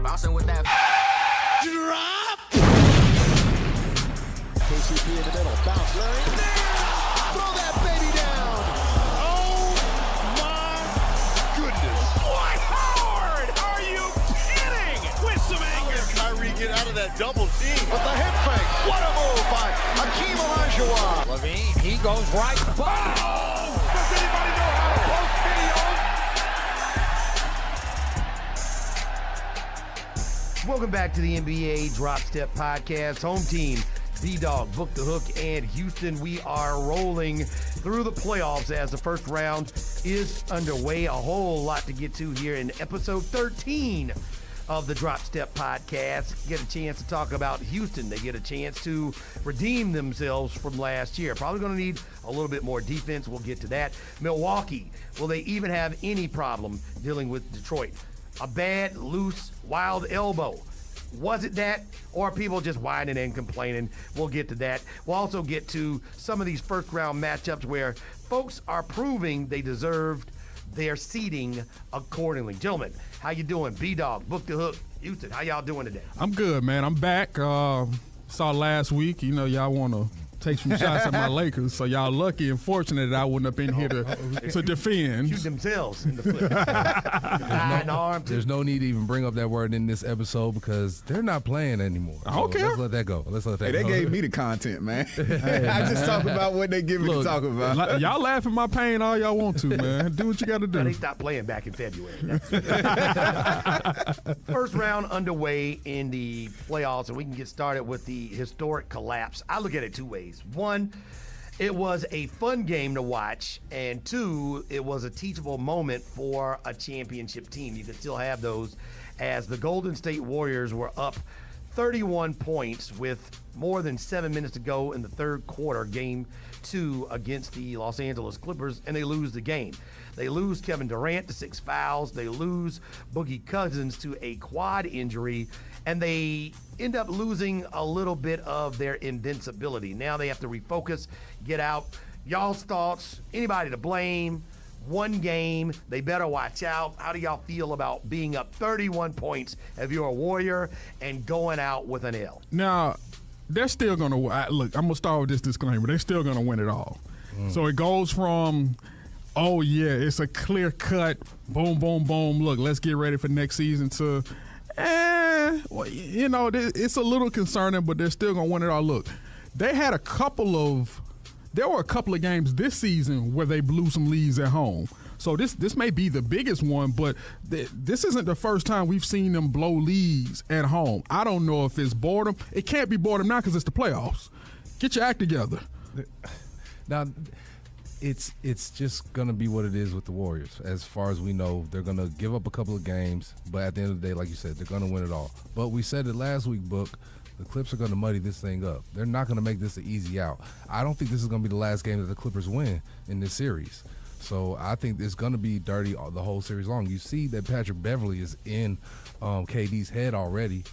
Bouncing with that drop. KCP in the middle. Bounce. Larry in there. Throw that baby down. Oh, my goodness. What? Howard, are you kidding? With some anger. Kyrie get out of that double team. With the hip fake. What a move by Hakeem Olajuwon. Levine, he goes right. Oh! Does anybody know how to post video? Welcome back to the NBA Drop Step Podcast. Home team, B-Dog, Book the Hook, and Houston. We are rolling through the playoffs as the first round is underway. A whole lot to get to here in episode 13 of the Drop Step Podcast. Get a chance to talk about Houston. They get a chance to redeem themselves from last year. Probably going to need a little bit more defense. We'll get to that. Milwaukee, will they even have any problem dealing with Detroit? A bad, loose, wild elbow. Was it that, or are people just whining and complaining? We'll get to that. We'll also get to some of these first-round matchups where folks are proving they deserved their seeding accordingly. Gentlemen, how you doing? B-Dog, Book the Hook, Houston, how y'all doing today? I'm good, man. I'm back. Saw last week, y'all want to take some shots at my Lakers, so y'all lucky and fortunate that I wouldn't have been here to defend. Shoot themselves in the foot. There's no need to even bring up that word in this episode because they're not playing anymore. So okay. Let's let that go. They gave me the content, man. I just talk about what they give me to talk about. Y'all laugh at my pain all y'all want to, man. Do what you got to do. They stopped playing back in February. First round underway in the playoffs, and we can get started with the historic collapse. I look at it two ways. One, it was a fun game to watch, and two, it was a teachable moment for a championship team. You could still have those, as the Golden State Warriors were up 31 points with more than 7 minutes to go in the third quarter, game 2 against the Los Angeles Clippers, and they lose the game. They lose Kevin Durant to 6 fouls. They lose Boogie Cousins to a quad injury, and they end up losing a little bit of their invincibility. Now they have to refocus, get out. Y'all's thoughts, anybody to blame? One game, they better watch out. How do y'all feel about being up 31 points if you're a Warrior and going out with an L? Now, they're still going to – look, I'm going to start with this disclaimer. They're still going to win it all. So it goes from – oh, yeah, it's a clear-cut, boom, boom, boom, look, let's get ready for next season to, it's a little concerning, but they're still going to win it all. Look, there were a couple of games this season where they blew some leads at home. So this may be the biggest one, but this isn't the first time we've seen them blow leads at home. I don't know if it's boredom. It can't be boredom now because it's the playoffs. Get your act together. Now, it's just going to be what it is with the Warriors. As far as we know, they're going to give up a couple of games, but at the end of the day, like you said, they're going to win it all. But we said it last week, Book, the Clips are going to muddy this thing up. They're not going to make this an easy out. I don't think this is going to be the last game that the Clippers win in this series. So I think it's going to be dirty the whole series long. You see that Patrick Beverly is in KD's head already.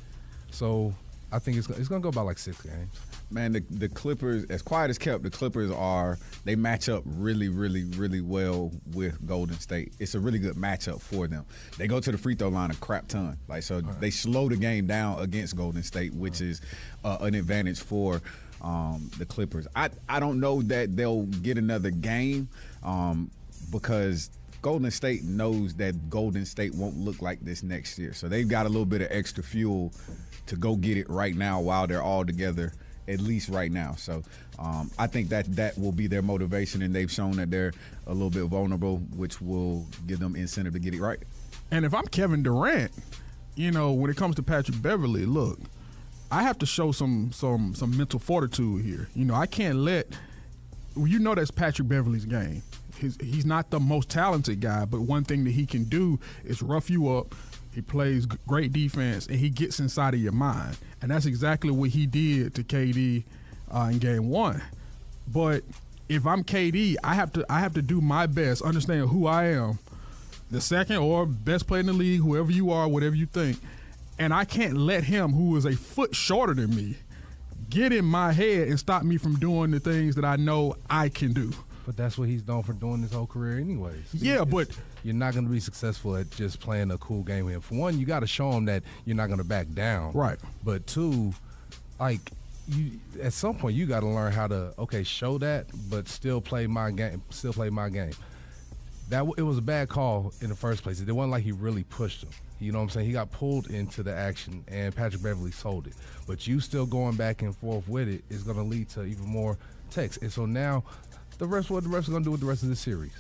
So I think it's going to go about like 6 games. Man, the Clippers, as quiet as kept, the Clippers they match up really, really, really well with Golden State. It's a really good matchup for them. They go to the free throw line a crap ton. They slow the game down against Golden State, which is an advantage for the Clippers. I don't know that they'll get another game because Golden State knows that Golden State won't look like this next year. So they've got a little bit of extra fuel to go get it right now while they're all together, at least right now. So I think that will be their motivation, and they've shown that they're a little bit vulnerable, which will give them incentive to get it right. And if I'm Kevin Durant, when it comes to Patrick Beverly, look, I have to show some mental fortitude here. I can't let that's Patrick Beverly's game. He's not the most talented guy, but one thing that he can do is rough you up. He plays great defense, and he gets inside of your mind. And that's exactly what he did to KD in Game 1. But if I'm KD, I have to do my best, understand who I am, the second or best player in the league, whoever you are, whatever you think. And I can't let him, who is a foot shorter than me, get in my head and stop me from doing the things that I know I can do. But that's what he's known for doing his whole career anyways. Yeah, but you're not going to be successful at just playing a cool game with him. For one, you got to show him that you're not going to back down. Right. But two, like, you at some point you got to learn how to show that, but still play my game. It was a bad call in the first place. It wasn't like he really pushed him. You know what I'm saying? He got pulled into the action, and Patrick Beverley sold it. But you still going back and forth with it is going to lead to even more text. And so now, what the rest are going to do with the rest of the series?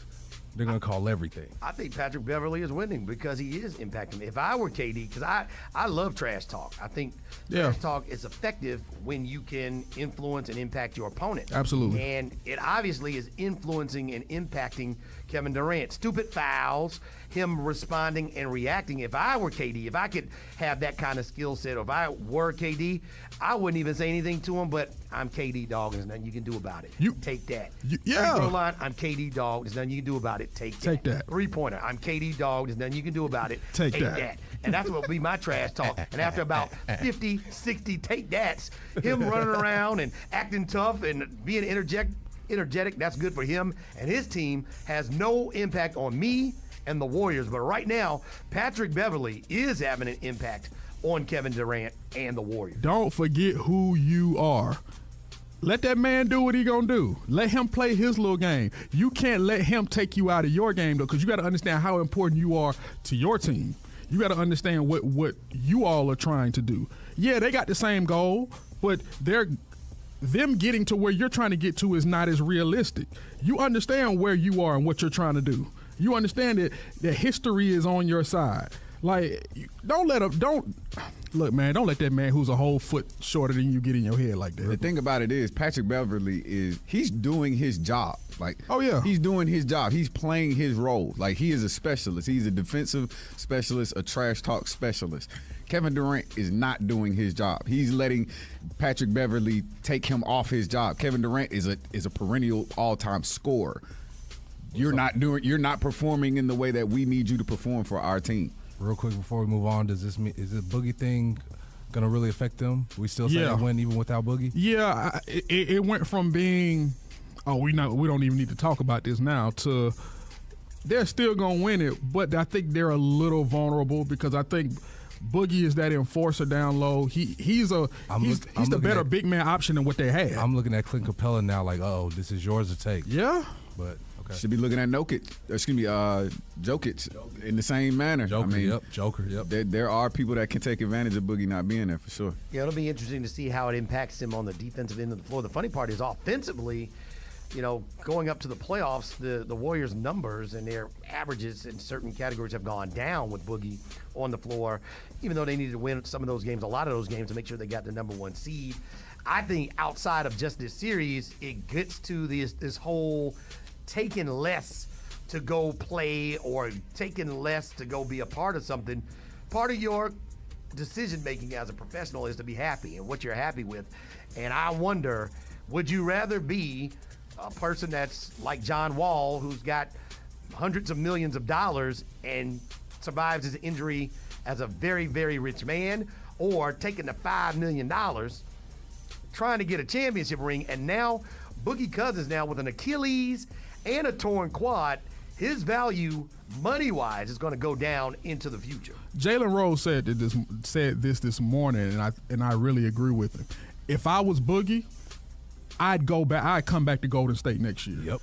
They're going to call everything. I think Patrick Beverley is winning because he is impacting. If I were KD, because I love trash talk. I think trash talk is effective when you can influence and impact your opponent. Absolutely. And it obviously is influencing and impacting Kevin Durant. Stupid fouls, him responding and reacting. If I were KD, if I could have that kind of skill set, or if I were KD, I wouldn't even say anything to him, but I'm KD, dog, and there's nothing you can do about it. Take that. Free throw line, I'm KD, dog, there's nothing you can do about it. Take that. Three-pointer, I'm KD, dog, there's nothing you can do about it. Take that. And that's what will be my trash talk. And after about 50, 60 take that's, him running around and acting tough and being energetic, that's good for him. And his team has no impact on me and the Warriors. But right now, Patrick Beverley is having an impact on Kevin Durant and the Warriors. Don't forget who you are. Let that man do what he gonna do. Let him play his little game. You can't let him take you out of your game, though, because you got to understand how important you are to your team. You got to understand what you all are trying to do. Yeah, they got the same goal, but them getting to where you're trying to get to is not as realistic. You understand where you are and what you're trying to do. You understand that history is on your side. Like, don't let that man who's a whole foot shorter than you get in your head like that. The thing about it is, Patrick Beverley he's doing his job. Like, oh yeah, he's doing his job. He's playing his role. Like, he is a specialist. He's a defensive specialist, a trash talk specialist. Kevin Durant is not doing his job. He's letting Patrick Beverley take him off his job. Kevin Durant is a perennial all-time scorer. You're not performing in the way that we need you to perform for our team. Real quick before we move on, is this Boogie thing gonna really affect them? We still say they win even without Boogie? Yeah, it went from being, we don't even need to talk about this now, to they're still gonna win it, but I think they're a little vulnerable because I think Boogie is that enforcer down low. He's the better big man option than what they had. I'm looking at Clint Capella now like, this is yours to take. Yeah. But okay. Should be looking at Jokic in the same manner. Joker, yep. There are people that can take advantage of Boogie not being there for sure. Yeah, it'll be interesting to see how it impacts him on the defensive end of the floor. The funny part is offensively, going up to the playoffs, the Warriors' numbers and their averages in certain categories have gone down with Boogie on the floor, even though they needed to win some of those games, a lot of those games, to make sure they got the number one seed. I think outside of just this series, it gets to this whole taking less to go play or taking less to go be a part of something. Part of your decision-making as a professional is to be happy and what you're happy with. And I wonder, would you rather be a person that's like John Wall, who's got hundreds of millions of dollars and survives his injury as a very, very rich man, or taking the $5 million, trying to get a championship ring, and now Boogie Cousins now with an Achilles and a torn quad, his value money-wise is going to go down into the future. Jalen Rose said this morning, and I really agree with him. If I was Boogie, I'd come back to Golden State next year. Yep.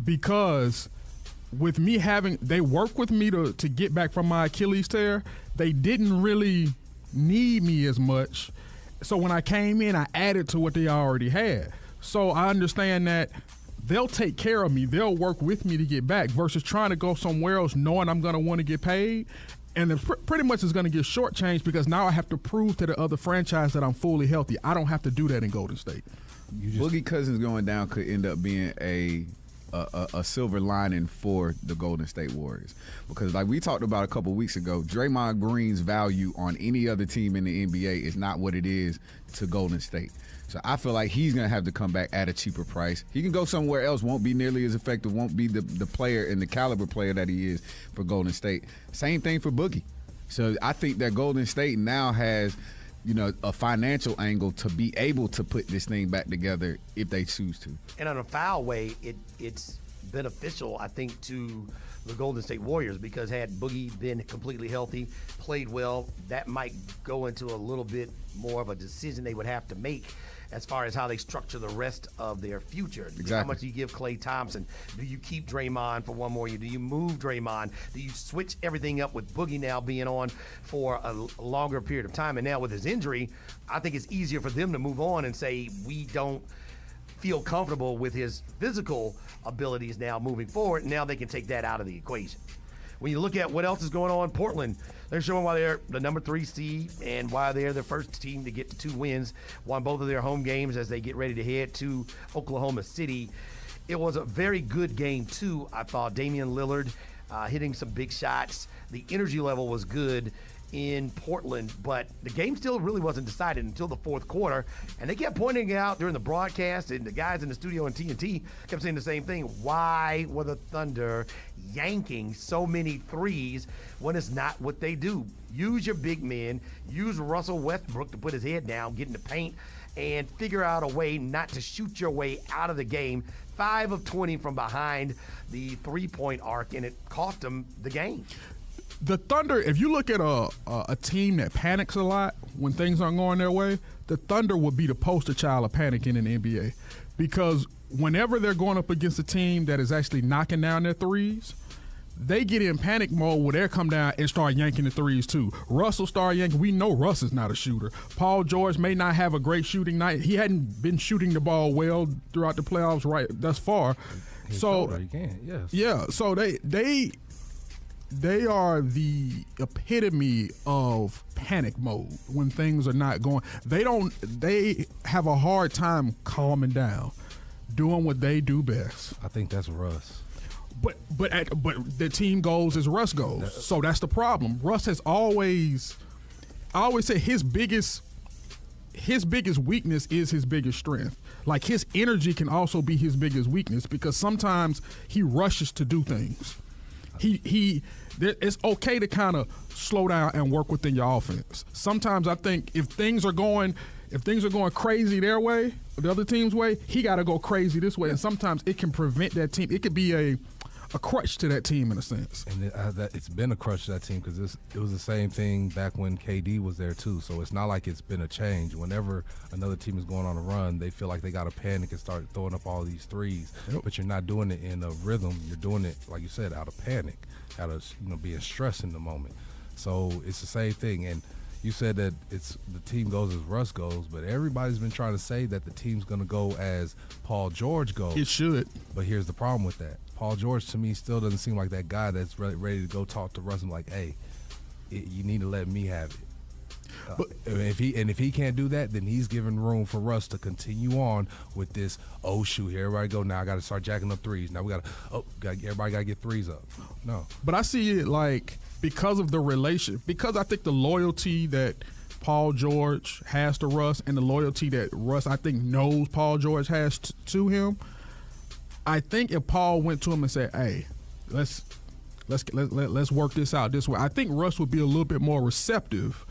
Because with me they work with me to get back from my Achilles tear. They didn't really need me as much. So when I came in, I added to what they already had. So I understand that they'll take care of me. They'll work with me to get back versus trying to go somewhere else knowing I'm going to want to get paid. And then pretty much it's going to get shortchanged because now I have to prove to the other franchise that I'm fully healthy. I don't have to do that in Golden State. Boogie Cousins going down could end up being a silver lining for the Golden State Warriors, because like we talked about a couple weeks ago, Draymond Green's value on any other team in the NBA is not what it is to Golden State. So I feel like he's going to have to come back at a cheaper price. He can go somewhere else, won't be nearly as effective, won't be the player and the caliber player that he is for Golden State. Same thing for Boogie. So I think that Golden State now has, a financial angle to be able to put this thing back together if they choose to. And on a foul way, it's beneficial, I think, to the Golden State Warriors, because had Boogie been completely healthy, played well, that might go into a little bit more of a decision they would have to make as far as how they structure the rest of their future. Exactly. How much do you give Klay Thompson? Do you keep Draymond for one more year? Do you move Draymond? Do you switch everything up with Boogie now being on for a longer period of time? And now with his injury, I think it's easier for them to move on and say, we don't feel comfortable with his physical abilities now moving forward. Now they can take that out of the equation. When you look at what else is going on, Portland, they're showing why they're the number 3 seed and why they're the first team to get to 2 wins, won both of their home games as they get ready to head to Oklahoma City. It was a very good game, too. I thought Damian Lillard hitting some big shots. The energy level was good in Portland, but the game still really wasn't decided until the fourth quarter, and they kept pointing out during the broadcast, and the guys in the studio on TNT kept saying the same thing. Why were the Thunder yanking so many threes when it's not what they do? Use your big men, use Russell Westbrook to put his head down, get in the paint, and figure out a way not to shoot your way out of the game. 5 of 20 from behind the three-point arc, and it cost them the game. The Thunder, if you look at a team that panics a lot when things aren't going their way, the Thunder would be the poster child of panicking in the NBA. Because whenever they're going up against a team that is actually knocking down their threes, they get in panic mode where they come down and start yanking the threes too. Russell start yanking. We know Russ is not a shooter. Paul George may not have a great shooting night. He hadn't been shooting the ball well throughout the playoffs right thus far. So they are the epitome of panic mode when things are not going. They have a hard time calming down, doing what they do best. I think that's Russ. But the team goes as Russ goes. So that's the problem. Russ has always, I always say his biggest weakness is his biggest strength. Like his energy can also be his biggest weakness because sometimes he rushes to do things. It's okay to kind of slow down and work within your offense. Sometimes I think if things are going crazy their way, the other team's way, he got to go crazy this way. And sometimes it can prevent that team. It could be a crutch to that team in a sense. And it's been a crutch to that team because it was the same thing back when KD was there too. So it's not like it's been a change. Whenever another team is going on a run, they feel like they got to panic and start throwing up all these threes. Yep. But you're not doing it in a rhythm. You're doing it, like you said, out of panic, out of being stressed in the moment. So it's the same thing. And you said that it's the team goes as Russ goes, but everybody's been trying to say that the team's going to go as Paul George goes. It should. But here's the problem with that. Paul George, to me, still doesn't seem like that guy that's ready to go talk to Russ and like, hey, you need to let me have it. If he can't do that, then he's giving room for Russ to continue on with this. Oh shoot, here everybody go now. I got to start jacking up threes. Now we everybody got to get threes up. No, but I see it like because of the relation, because I think the loyalty that Paul George has to Russ and the loyalty that Russ I think knows Paul George has to him. I think if Paul went to him and said, "Hey, let's work this out this way," I think Russ would be a little bit more receptive.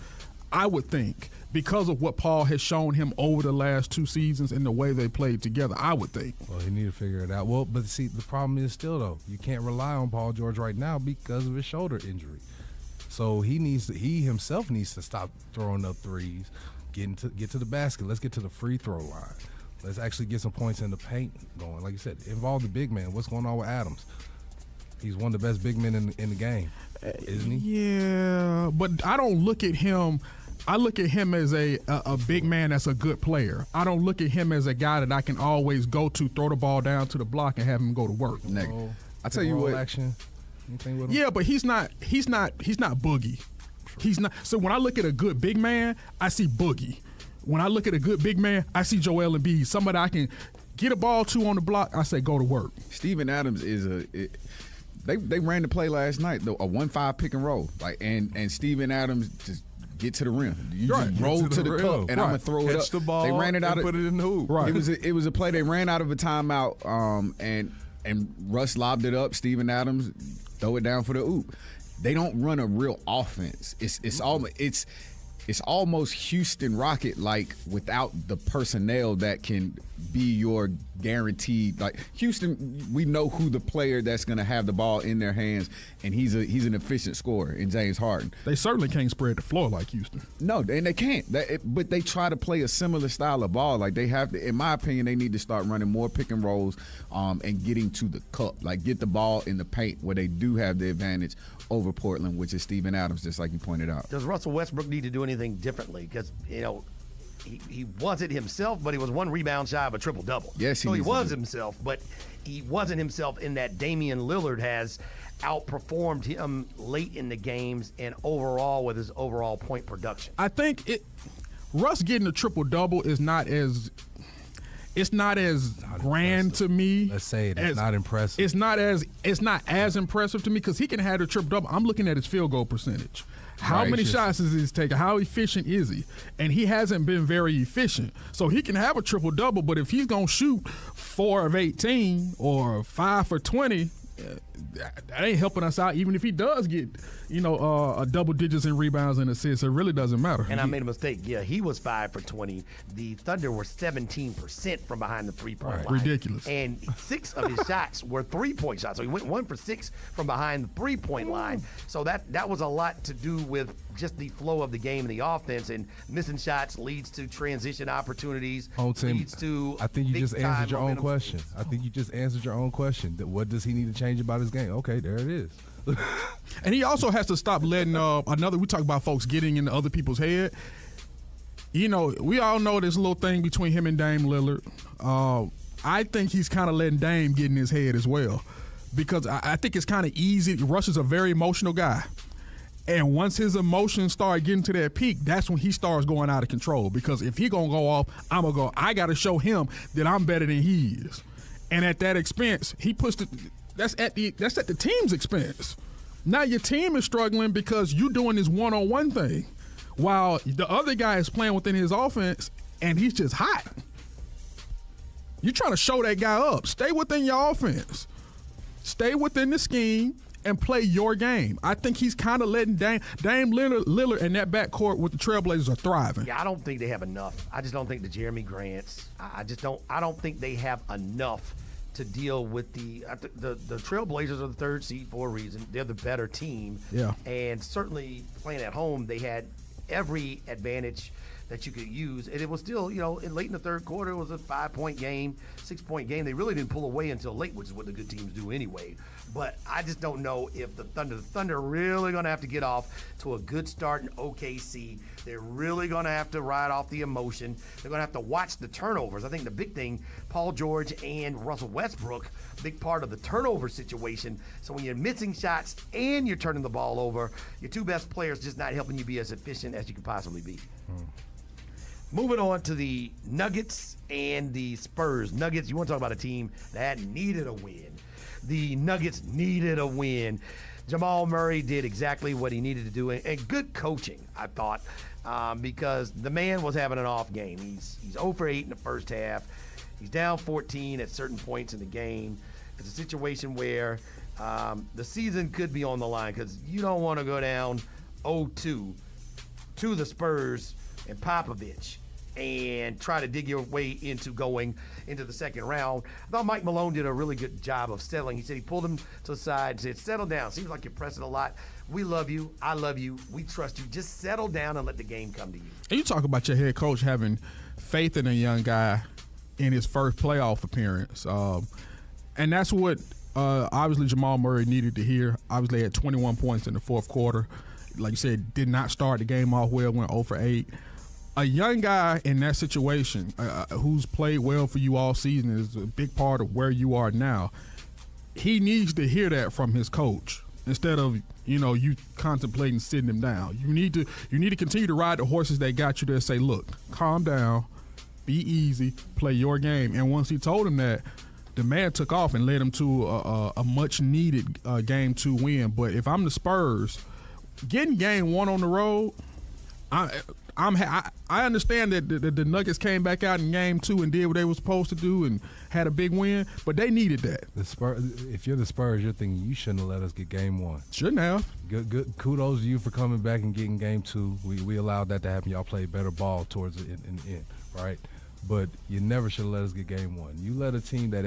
I would think because of what Paul has shown him over the last 2 seasons and the way they played together. I would think. Well, he need to figure it out. Well, but see, the problem is still though you can't rely on Paul George right now because of his shoulder injury. So he himself needs to stop throwing up threes, get to the basket. Let's get to the free throw line. Let's actually get some points in the paint going. Like you said, involve the big man. What's going on with Adams? He's one of the best big men in the game, isn't he? Yeah, but I don't look at him. I look at him as a big man that's a good player. I don't look at him as a guy that I can always go to, throw the ball down to the block, and have him go to work. I tell you what. Action. Anything with him? Yeah, but he's not Boogie. He's not. So when I look at a good big man, I see Boogie. When I look at a good big man, I see Joel Embiid. Somebody I can get a ball to on the block. I say go to work. Steven Adams is They ran the play last night, though, a 1-5 pick and roll, and Steven Adams just get to the rim. You just roll to the cup, and I'm gonna throw it up. Catch the ball. They ran it out and put it in the hoop. Right. It was a play. They ran out of a timeout, and Russ lobbed it up. Steven Adams throw it down for the oop. They don't run a real offense. it's almost Houston Rocket like without the personnel that can be your guaranteed. Like Houston, we know who the player that's going to have the ball in their hands, and he's an efficient scorer in James Harden. They certainly can't spread the floor like Houston. No, and they can't. But they try to play a similar style of ball. Like they have to, in my opinion, they need to start running more pick and rolls and getting to the cup. Like get the ball in the paint where they do have the advantage over Portland, which is Steven Adams, just like you pointed out. Does Russell Westbrook need to do anything differently? Because, he wasn't himself, but he was 1 rebound shy of a triple-double. Yes, he was himself, but he wasn't himself in that Damian Lillard has outperformed him late in the games and overall with his overall point production. I think Russ getting a triple-double is not as grand to me. Let's say it's not impressive. It's not as impressive to me because he can have a triple-double. I'm looking at his field goal percentage. How many shots is he taking? How efficient is he? And he hasn't been very efficient. So he can have a triple-double, but if he's going to shoot 4 of 18 or 5 for 20, that ain't helping us out. Even if he does get, a double digits in rebounds and assists, it really doesn't matter. And I made a mistake. Yeah, he was 5 for 20. The Thunder were 17% from behind the three-point line. Ridiculous. And 6 of his shots were three-point shots. So he went 1 for 6 from behind the three-point line. So that was a lot to do with just the flow of the game and the offense. And missing shots leads to transition opportunities. Leads to I think you just answered your own question. What does he need to change about his game? Okay, there it is. And he also has to stop letting we talk about folks getting into other people's head. We all know this little thing between him and Dame Lillard. I think he's kind of letting Dame get in his head as well because I think it's kind of easy. Russ is a very emotional guy. And once his emotions start getting to that peak, that's when he starts going out of control. Because if he going to go off, I'm going to go, I got to show him that I'm better than he is. And at that expense, he puts that's at the team's expense. Now your team is struggling because you're doing this one-on-one thing while the other guy is playing within his offense and he's just hot. You're trying to show that guy up. Stay within your offense. Stay within the scheme and play your game. I think he's kind of letting Dame Lillard and that backcourt with the Trailblazers are thriving. Yeah, I don't think they have enough. I just don't think the Jeremy Grants. I don't think they have enough to deal with the Trailblazers are the 3rd seed for a reason. They're the better team. Yeah. And certainly playing at home, they had every advantage that you could use. And it was still, late in the 3rd quarter, it was a 5-point game, 6-point game. They really didn't pull away until late, which is what the good teams do anyway. But I just don't know if the Thunder are really going to have to get off to a good start in OKC. They're really going to have to ride off the emotion. They're going to have to watch the turnovers. I think the big thing, Paul George and Russell Westbrook, big part of the turnover situation. So when you're missing shots and you're turning the ball over, your 2 best players just not helping you be as efficient as you could possibly be. Moving on to the Nuggets and the Spurs. Nuggets, you want to talk about a team that needed a win. The Nuggets needed a win. Jamal Murray did exactly what he needed to do, and good coaching, I thought, because the man was having an off game. He's 0 for 8 in the first half. He's down 14 at certain points in the game. It's a situation where the season could be on the line because you don't want to go down 0-2 to the Spurs and Popovich and try to dig your way into going into the second round. I thought Mike Malone did a really good job of settling. He said he pulled him to the side and said, settle down. Seems like you're pressing a lot. We love you. I love you. We trust you. Just settle down and let the game come to you. And you talk about your head coach having faith in a young guy in his first playoff appearance. And that's what obviously Jamal Murray needed to hear. Obviously had 21 points in the 4th quarter. Like you said, did not start the game off well, went 0 for 8. A young guy in that situation who's played well for you all season is a big part of where you are now. He needs to hear that from his coach instead of, you contemplating sitting him down. You need to continue to ride the horses that got you there and say, look, calm down, be easy, play your game. And once he told him that, the man took off and led him to a much-needed Game 2 win. But if I'm the Spurs, getting Game 1 on the road, I understand that the Nuggets came back out in Game 2 and did what they were supposed to do and had a big win, but they needed that. The Spurs, if you're the Spurs, you're thinking you shouldn't have let us get Game 1. Shouldn't have. Good. Kudos to you for coming back and getting Game 2. We allowed that to happen. Y'all played better ball towards the end, right? But you never should have let us get Game 1. You let a team that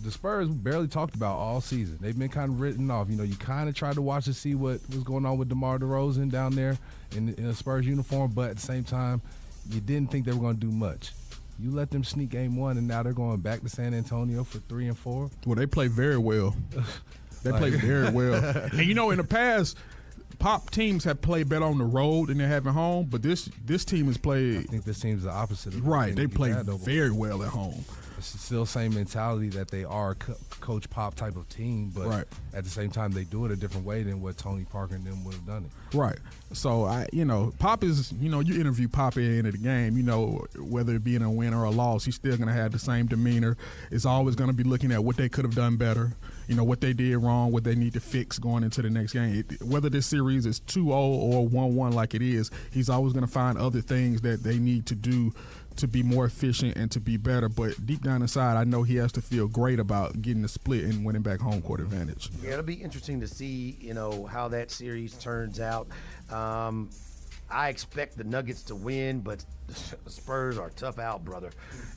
the Spurs barely talked about all season. They've been kind of written off. You know, you kind of tried to watch to see what was going on with DeMar DeRozan down there in a Spurs uniform, but at the same time, you didn't think they were going to do much. You let them sneak Game 1, and now they're going back to San Antonio for 3 and 4. Well, they play very well. They play very well. And, you know, in the past, Pop teams have played better on the road than they have at home, but this team has played. I think this team's the opposite. Right, they play very well at home. It's still the same mentality that they are a Coach Pop type of team, but at the same time, they do it a different way than what Tony Parker and them would have done it. Right. So, Pop is, you interview Pop at the end of the game, whether it be in a win or a loss, he's still going to have the same demeanor. It's always going to be looking at what they could have done better, what they did wrong, what they need to fix going into the next game. Whether this series is 2-0 or 1-1 like it is, he's always going to find other things that they need to do to be more efficient and to be better. But deep down inside, I know he has to feel great about getting the split and winning back home court advantage. Yeah, it'll be interesting to see, how that series turns out. I expect the Nuggets to win, but the Spurs are tough out, brother.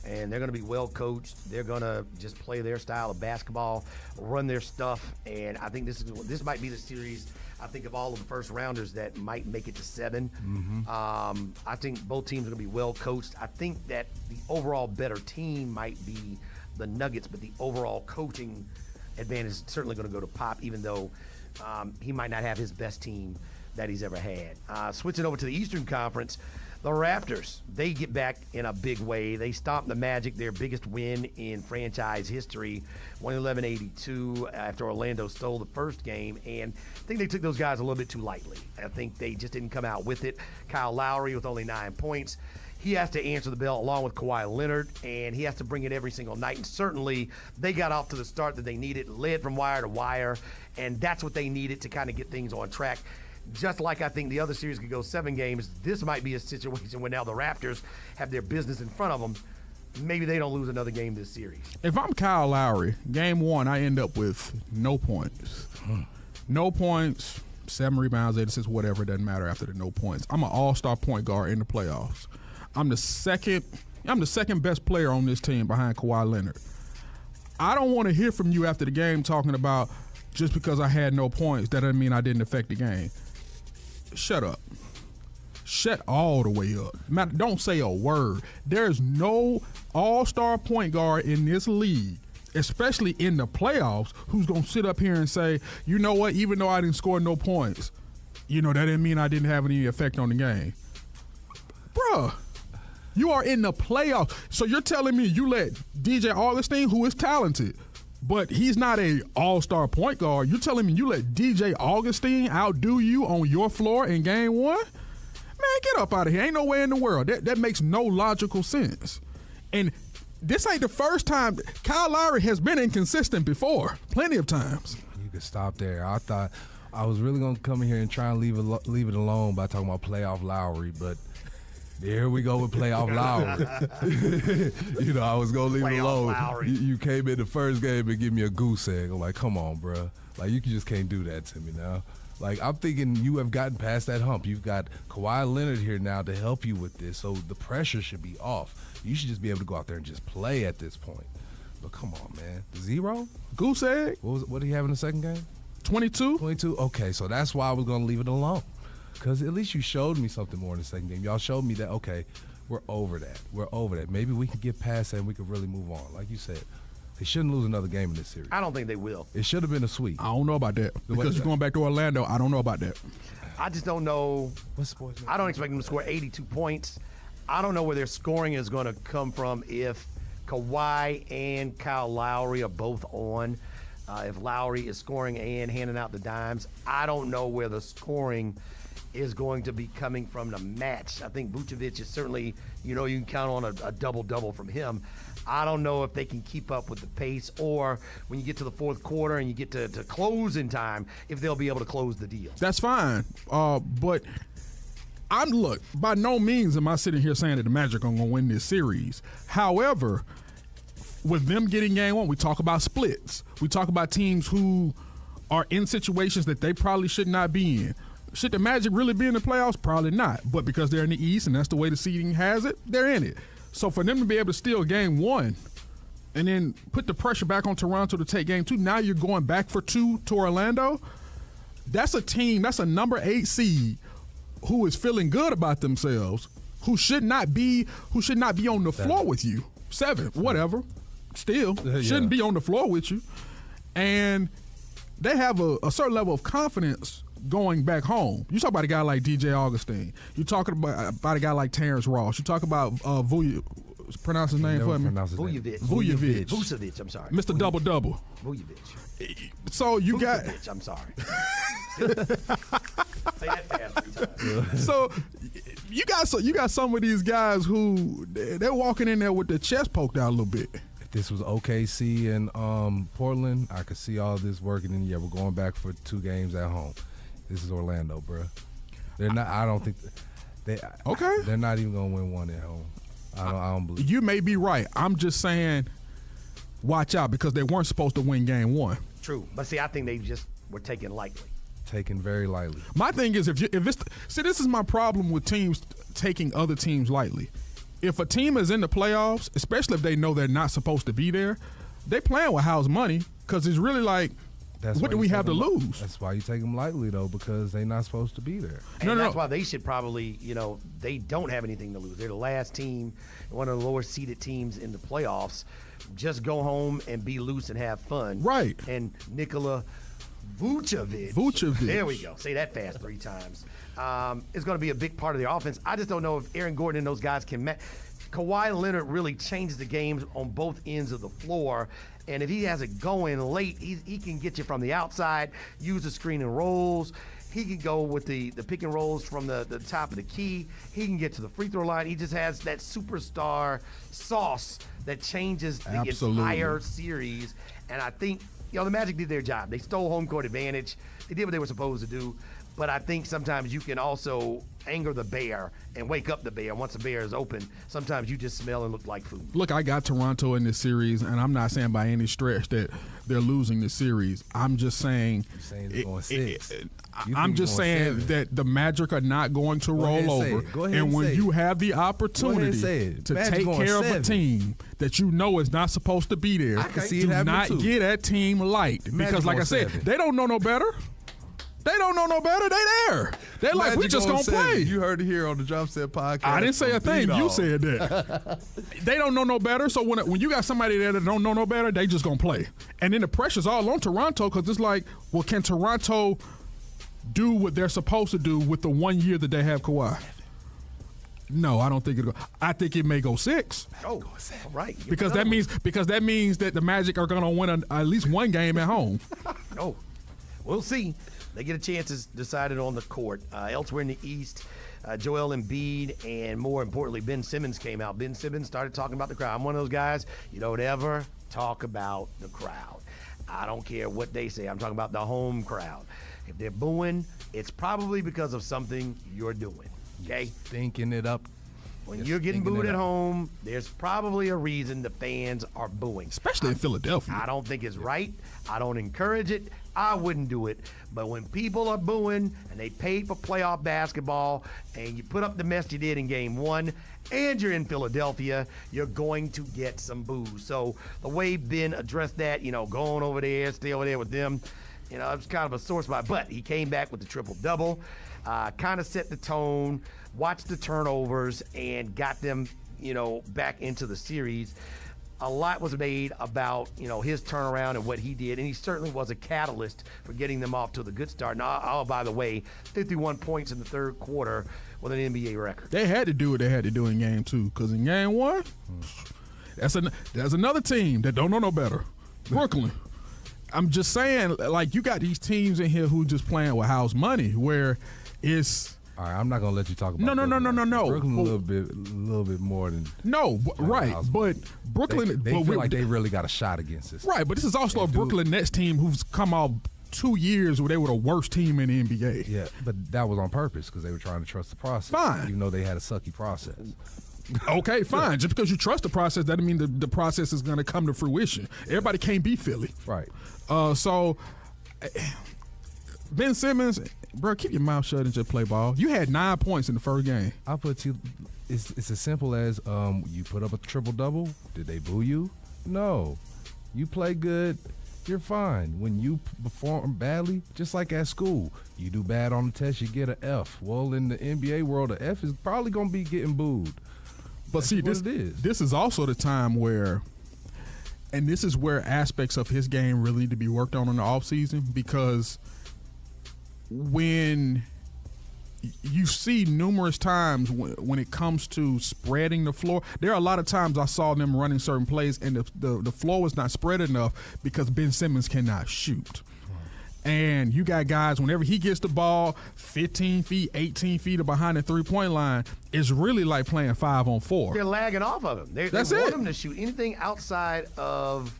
And they're going to be well coached. They're going to just play their style of basketball, run their stuff. And I think this might be the series, I think, of all of the first rounders that might make it to 7. Mm-hmm. I think both teams are going to be well coached. I think that the overall better team might be the Nuggets, but the overall coaching advantage is certainly going to go to Pop, even though he might not have his best team that he's ever had. Switching over to the Eastern Conference, the Raptors, they get back in a big way. They stomped the Magic, their biggest win in franchise history, 111-82 after Orlando stole the first game. And I think they took those guys a little bit too lightly. I think they just didn't come out with it. Kyle Lowry with only 9 points. He has to answer the bell along with Kawhi Leonard, and he has to bring it every single night. And certainly they got off to the start that they needed, led from wire to wire, and that's what they needed to kind of get things on track. Just like I think the other series could go 7 games, this might be a situation where now the Raptors have their business in front of them. Maybe they don't lose another game this series. If I'm Kyle Lowry, Game 1, I end up with no points. No points, 7 rebounds, 8 assists, whatever. It doesn't matter after the no points. I'm an all-star point guard in the playoffs. I'm the second best player on this team behind Kawhi Leonard. I don't want to hear from you after the game talking about just because I had no points, that doesn't mean I didn't affect the game. Shut up. Shut all the way up. Don't say a word. There's no all-star point guard in this league, especially in the playoffs, who's going to sit up here and say, you know what, even though I didn't score no points, that didn't mean I didn't have any effect on the game. Bruh, you are in the playoffs. So you're telling me you let DJ Augustine, who is talented, but he's not a all-star point guard. You're telling me you let DJ Augustine outdo you on your floor in Game 1? Man, get up out of here. Ain't no way in the world. That makes no logical sense. And this ain't the first time. Kyle Lowry has been inconsistent before, plenty of times. You could stop there. I thought I was really going to come in here and try and leave it alone by talking about playoff Lowry, but here we go with playoff Lowry. I was going to leave it alone. You came in the first game and give me a goose egg. I'm like, come on, bro. Like, you just can't do that to me now. Like, I'm thinking you have gotten past that hump. You've got Kawhi Leonard here now to help you with this, so the pressure should be off. You should just be able to go out there and just play at this point. But come on, man. 0? Goose egg? What did he have in the second game? 22. 22? Okay, so that's why I was going to leave it alone. Because at least you showed me something more in the second game. Y'all showed me that, okay, we're over that. Maybe we can get past that and we can really move on. Like you said, they shouldn't lose another game in this series. I don't think they will. It should have been a sweep. I don't know about that. Because you're going back to Orlando, I don't know about that. I just don't know. I don't expect them to score 82 points. I don't know where their scoring is going to come from if Kawhi and Kyle Lowry are both on. If Lowry is scoring and handing out the dimes, I don't know where the scoring is going to be coming from to match. I think Vucevic is certainly, you can count on a double-double from him. I don't know if they can keep up with the pace, or when you get to the fourth quarter and you get to close in time, if they'll be able to close the deal. That's fine. But By no means am I sitting here saying that the Magic are going to win this series. However, with them getting game one, we talk about splits. We talk about teams who are in situations that they probably should not be in. Should the Magic really be in the playoffs? Probably not. But because they're in the East and that's the way the seeding has it, they're in it. So for them to be able to steal game one and then put the pressure back on Toronto to take game two, now you're going back for two to Orlando. That's a team, that's a number 8 seed who is feeling good about themselves, who should not be on the floor with you. 7, whatever. Still, shouldn't be on the floor with you. And they have a certain level of confidence going back home. You talk about a guy like DJ Augustine. You talking about a guy like Terrence Ross. You talk about pronounce his name for me. Vucevic, I'm sorry. Mr. Double-Double. Vucevic. So you got... Vucevic, I'm sorry. Say that fast 3 times. So you got some of these guys who they're walking in there with their chest poked out a little bit. If this was OKC and Portland, I could see all this working. And yeah, we're going back for 2 games at home. This is Orlando, bro. They're not. I don't think they. Okay. They're not even gonna win one at home. I don't believe. You may be right. I'm just saying, watch out because they weren't supposed to win game one. True, but see, I think they just were taken lightly. Taken very lightly. My thing is, if it's this is my problem with teams taking other teams lightly. If a team is in the playoffs, especially if they know they're not supposed to be there, they playing with house money because it's really like, what do we have to lose? That's why you take them lightly, though, because they're not supposed to be there. And that's why they should probably, they don't have anything to lose. They're the last team, one of the lower seeded teams in the playoffs. Just go home and be loose and have fun. Right. And Nikola Vucevic. There we go. Say that fast 3 times. It's going to be a big part of their offense. I just don't know if Aaron Gordon and those guys can match. Kawhi Leonard really changes the games on both ends of the floor. And if he has it going late, he can get you from the outside, use the screen and rolls. He can go with the pick and rolls from the top of the key. He can get to the free throw line. He just has that superstar sauce that changes the entire series. And I think, the Magic did their job. They stole home court advantage. They did what they were supposed to do. But I think sometimes you can also anger the bear and wake up the bear. Once the bear is open, sometimes you just smell and look like food. Look, I got Toronto in this series, and I'm not saying by any stretch that they're losing this series. I'm just saying, it's going 6. I'm just saying 7. That the Magic are not going to roll over. And when you have the opportunity to take care of a team that you know is not supposed to be there, do not get that team light. Because like I said, they don't know no better. They don't know no better. They there. They're like, we just going to play. You heard it here on the Jump Set podcast. I didn't say a thing. You said that. They don't know no better. So when you got somebody there that don't know no better, they just going to play. And then the pressure's all on Toronto because it's like, well, can Toronto do what they're supposed to do with the 1 year that they have Kawhi? No, I don't think it'll go. I think it may go 6. Oh, all right. Because that means that the Magic are going to win at least one game at home. Oh, we'll see. They get a chance to decide it on the court. Elsewhere in the East, Joel Embiid and, more importantly, Ben Simmons came out. Ben Simmons started talking about the crowd. I'm one of those guys, you don't ever talk about the crowd. I don't care what they say. I'm talking about the home crowd. If they're booing, it's probably because of something you're doing, okay? Thinking it up. When you're getting booed at home, there's probably a reason the fans are booing. Especially in Philadelphia. I don't think it's right. I don't encourage it. I wouldn't do it. But when people are booing and they paid for playoff basketball and you put up the mess you did in game 1 and you're in Philadelphia, you're going to get some boos. So the way Ben addressed that, going over there, stay over there with them, it was kind of a sore spot. But he came back with the triple-double, kind of set the tone, watched the turnovers, and got them, back into the series. A lot was made about, his turnaround and what he did, and he certainly was a catalyst for getting them off to the good start. Now, by the way, 51 points in the third quarter with an NBA record. They had to do what they had to do in game 2, because in game 1, there's another team that don't know no better, Brooklyn. I'm just saying, like, you got these teams in here who just playing with house money, where it's. All right, I'm not gonna let you talk about. No. Brooklyn a little bit more than. No, right, but Brooklyn. They feel like they really got a shot against us. Right, but this is also a Brooklyn Nets team who's come off 2 years where they were the worst team in the NBA. Yeah, but that was on purpose because they were trying to trust the process. Fine. Even though they had a sucky process. Okay, fine. Just because you trust the process doesn't mean the process is going to come to fruition. Everybody can't be Philly. Right. So, Ben Simmons, bro, keep your mouth shut and just play ball. You had 9 points in the first game. I'll put you. It's as simple as you put up a triple-double. Did they boo you? No. You play good, you're fine. When you perform badly, just like at school, you do bad on the test, you get an F. Well, in the NBA world, an F is probably going to be getting booed. But see, this is also the time where, and this is where aspects of his game really need to be worked on in the offseason, because when you see numerous times when it comes to spreading the floor, there are a lot of times I saw them running certain plays and the floor was not spread enough because Ben Simmons cannot shoot. And you got guys, whenever he gets the ball 15 feet, 18 feet or behind the three-point line, it's really like playing 5-on-4. They're lagging off of him. They want him to shoot anything outside of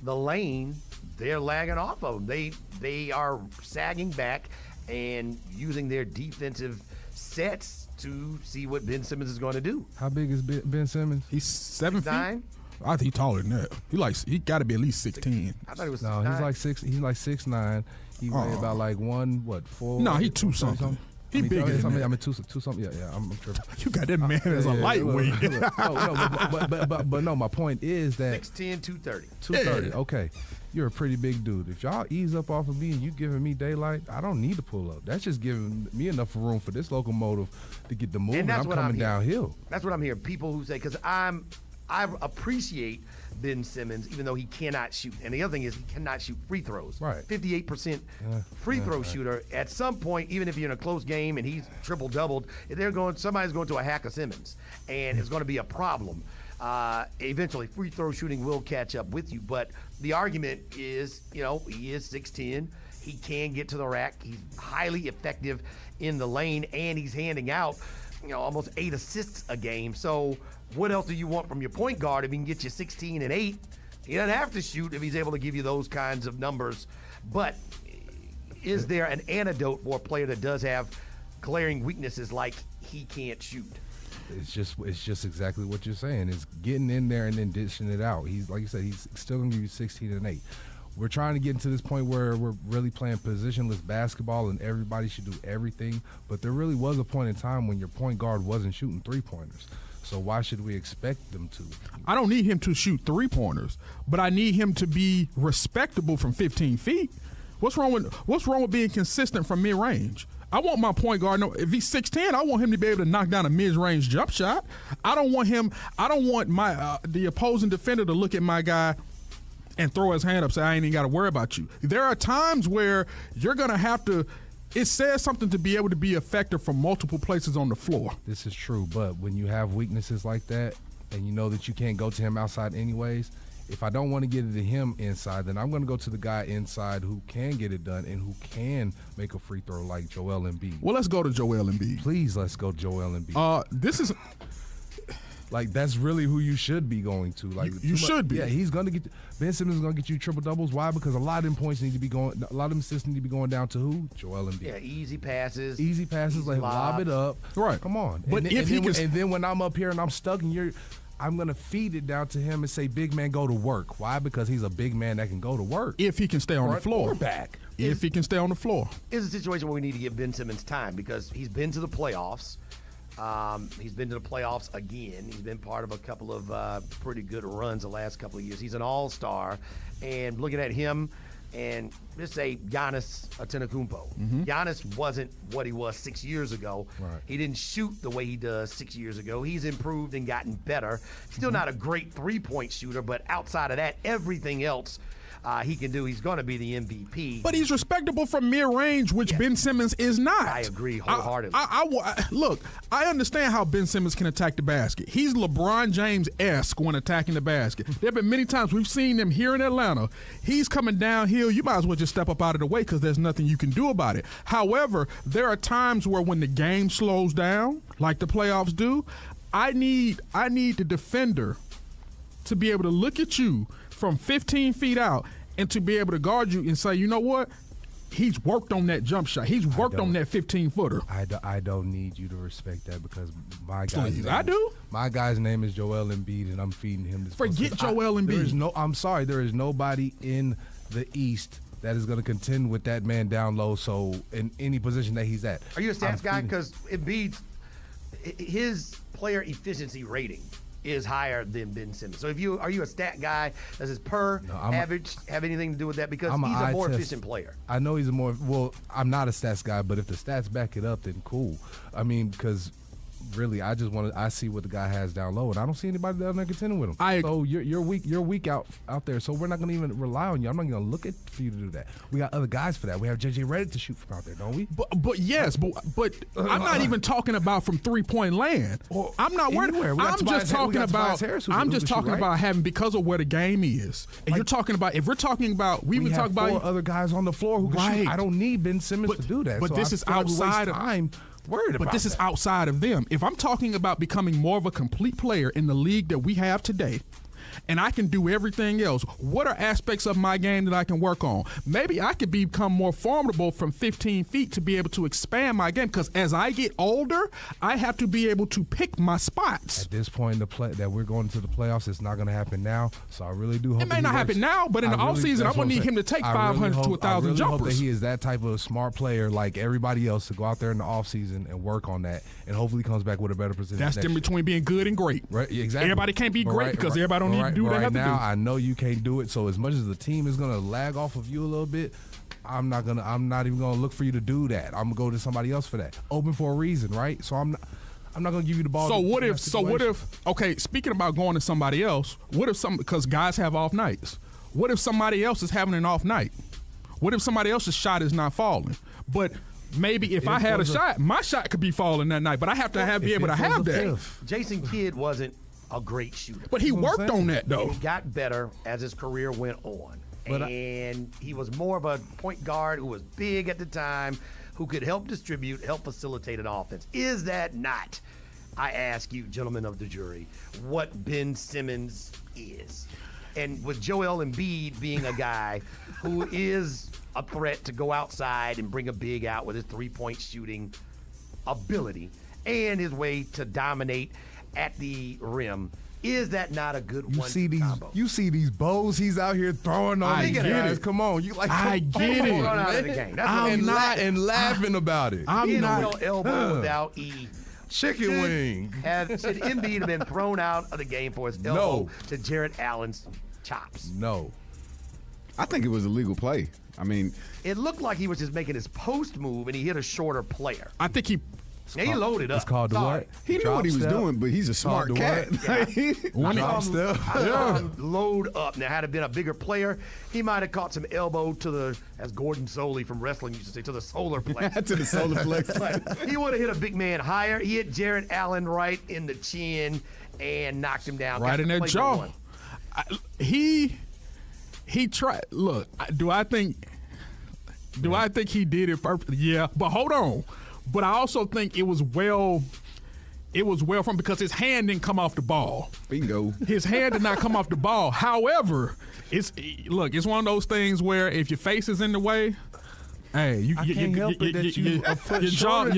the lane. They're lagging off of him. They are sagging back and using their defensive sets to see what Ben Simmons is going to do. How big is Ben Simmons? He's 7 feet. 9? I think he's taller than that. He got to be at least 6'10". I thought he was No, 6'9". he's like 6. He's like 6'9". He weighed about like 4. No, he 2 something. He bigger than that. I mean 2 something. Yeah. I'm tripping. You got that man as a lightweight. But no, my point is that 6'10", 230. 230. Yeah. Okay, you're a pretty big dude. If y'all ease up off of me and you giving me daylight, I don't need to pull up. That's just giving me enough room for this locomotive to get the move. And that's I'm what coming I'm downhill. That's what I'm hearing. People who say, because I appreciate Ben Simmons, even though he cannot shoot. And the other thing is he cannot shoot free throws. Right. 58% free throw shooter. At some point, even if you're in a close game and he's triple-doubled, somebody's going to a hack of Simmons. And it's going to be a problem. Eventually, free throw shooting will catch up with you. But the argument is, he is 6'10". He can get to the rack. He's highly effective in the lane, and he's handing out, almost 8 assists a game. So what else do you want from your point guard if he can get you 16 and 8? He doesn't have to shoot if he's able to give you those kinds of numbers. But is there an antidote for a player that does have glaring weaknesses like he can't shoot? It's just exactly what you're saying. It's getting in there and then dishing it out. He's, like you said, he's still going to give you 16 and 8. We're trying to get into this point where we're really playing positionless basketball and everybody should do everything. But there really was a point in time when your point guard wasn't shooting three-pointers. So why should we expect them to? I don't need him to shoot three-pointers, but I need him to be respectable from 15 feet. What's wrong with being consistent from mid-range? I want my point guard. No, if he's 6'10", I want him to be able to knock down a mid-range jump shot. I don't want my the opposing defender to look at my guy and throw his hand up, say, I ain't even got to worry about you. There are times where you're going to have to, it says something to be able to be effective from multiple places on the floor. This is true, but when you have weaknesses like that and you know that you can't go to him outside anyways, if I don't want to get it to him inside, then I'm going to go to the guy inside who can get it done and who can make a free throw like Joel Embiid. Well, let's go to Joel Embiid. Please, let's go Joel Embiid. This is... Like, that's really who you should be going to. Like, you should be. Yeah, he's going to get – Ben Simmons is going to get you triple-doubles. Why? Because a lot of them points need to be going – a lot of them assists need to be going down to who? Joel Embiid. Yeah, easy passes. Easy passes, like lob it up. Right. Come on. But and then when I'm up here and I'm stuck and I'm going to feed it down to him and say, big man, go to work. Why? Because he's a big man that can go to work. If he can stay on the floor. Or back. If he can stay on the floor. It's a situation where we need to give Ben Simmons time because he's been to the playoffs. He's been to the playoffs again. He's been part of a couple of pretty good runs the last couple of years. He's an all-star. And looking at him and let's say Giannis Antetokounmpo. Giannis wasn't what he was 6 years ago. Right. He didn't shoot the way he does 6 years ago. He's improved and gotten better. Still not a great three-point shooter, but outside of that, everything else he can do. He's going to be the MVP. But he's respectable from mid-range, which Ben Simmons is not. I agree wholeheartedly. Look, I understand how Ben Simmons can attack the basket. He's LeBron James-esque when attacking the basket. There have been many times we've seen him here in Atlanta. He's coming downhill. You might as well just step up out of the way because there's nothing you can do about it. However, there are times where when the game slows down, like the playoffs do, I need the defender to be able to look at you from 15 feet out and to be able to guard you and say, you know what? He's worked on that jump shot. He's worked on that 15-footer. I don't need you to respect that because my Please, guy's I do. My guy's name is Joel Embiid, and I'm feeding him this. Forget Joel Embiid. I'm sorry, there is nobody in the East that is going to contend with that man down low. So in any position that he's at, Are you a stats guy? Because Embiid's his player efficiency rating is higher than Ben Simmons. So are you a stat guy? Does his average have anything to do with that? Because he's a more efficient player. I know he's I'm not a stats guy, but if the stats back it up, then cool. I mean, because really, I see what the guy has down low, and I don't see anybody down there contending with him. So you're weak out there. So we're not going to even rely on you. I'm not going to look at for you to do that. We got other guys for that. We have JJ Redick to shoot from out there, don't we? But yes, but I'm not even talking about from 3-point land. I'm not worried. I'm just talking about having, because of where the game is. And you're talking about, if we're talking about, we would talk about 4 other guys on the floor who can shoot. I don't need Ben Simmons to do that. But this is outside of time. But this is outside of them. If I'm talking about becoming more of a complete player in the league that we have today, and I can do everything else, what are aspects of my game that I can work on? Maybe I could become more formidable from 15 feet to be able to expand my game, because as I get older, I have to be able to pick my spots. At this point in the play that we're going to the playoffs, it's not going to happen now. So I really do hope it may not happen now, but in the offseason, I'm going to need him to take 500 to 1,000 jumpers. Hope that he is that type of smart player like everybody else to go out there in the offseason and work on that, and hopefully comes back with a better position. That's the difference between being good and great. Right, exactly. Everybody can't be great because everybody don't need to do what they have to do. I know you can't do it. So as much as the team is gonna lag off of you a little bit, I'm not even gonna look for you to do that. I'm gonna go to somebody else for that. Open for a reason, right? So I'm not gonna give you the ball. So what if? Okay, speaking about going to somebody else, what if because guys have off nights? What if somebody else is having an off night? What if somebody else's shot is not falling? But maybe if I had a shot, my shot could be falling that night. But I have to be able to have that. Jason Kidd wasn't a great shooter, but he worked on that though. He got better as his career went on, and he was more of a point guard who was big at the time, who could help distribute, help facilitate an offense. Is that not, I ask you, gentlemen of the jury, what Ben Simmons is? And with Joel Embiid being a guy who is a threat to go outside and bring a big out with his 3-point shooting ability and his way to dominate at the rim, is that not a good combo? You see these bows he's out here throwing on these guys. Come on, I get it. Run out of the game. I'm not laughing about it. I'm not elbow without E. Chicken wing. Should Embiid have been thrown out of the game for his elbow to Jarrett Allen's chops? No. I think it was a legal play. I mean, it looked like he was just making his post move and he hit a shorter player. I think he loaded up. It's called the what? He knew what he was doing, but he's a smart cat. I saw him load up. Now, had it been a bigger player, he might have caught some elbow to the, as Gordon Soley from wrestling used to say, to the solar plex. To the solar plex. But he would have hit a big man higher. He hit Jarrett Allen right in the chin and knocked him down. Right in that jaw. He tried. Look, do I think he did it perfectly? Yeah, but hold on. But I also think it was well from, because his hand didn't come off the ball. Bingo. His hand did not come off the ball. However, it's one of those things where if your face is in the way, hey, your